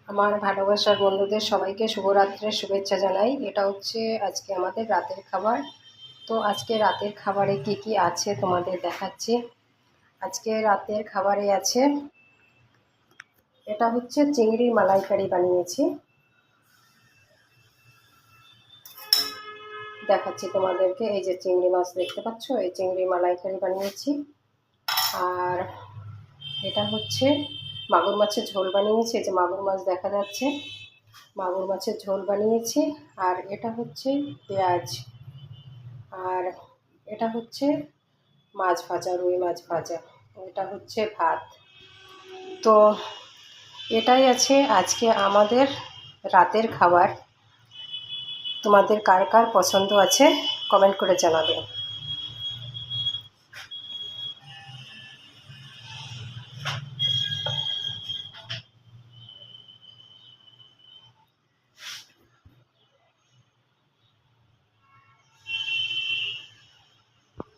আমার ভালোবাসার বন্ধুদের সবাইকে শুভরাত্রির শুভেচ্ছা জানাই। এটা হচ্ছে আজকে আমাদের রাতের খাবার। তো আজকে রাতের খাবারে কি কি আছে তোমাদের দেখাচ্ছি। আজকে রাতের খাবারে আছে, এটা হচ্ছে চিংড়ির মালাইকারি বানিয়েছি, দেখাচ্ছি তোমাদেরকে। এই যে চিংড়ি মাছ দেখতে পাচ্ছ, এই চিংড়ি মালাইকারি বানিয়েছি। আর এটা হচ্ছে মাগুর মাছের ঝোল বানিয়েছি, এই যে মাগুর মাছ দেখা যাচ্ছে, মাগুর মাছের ঝোল বানিয়েছি। আর এটা হচ্ছে পেঁয়াজ, আর এটা হচ্ছে মাছ ভাজা, রুই মাছ ভাজা। এটা হচ্ছে ভাত। তো এটাই আছে আজকে আমাদের রাতের খাবার। তোমাদের কার কার পছন্দ আছে কমেন্ট করে জানাবে।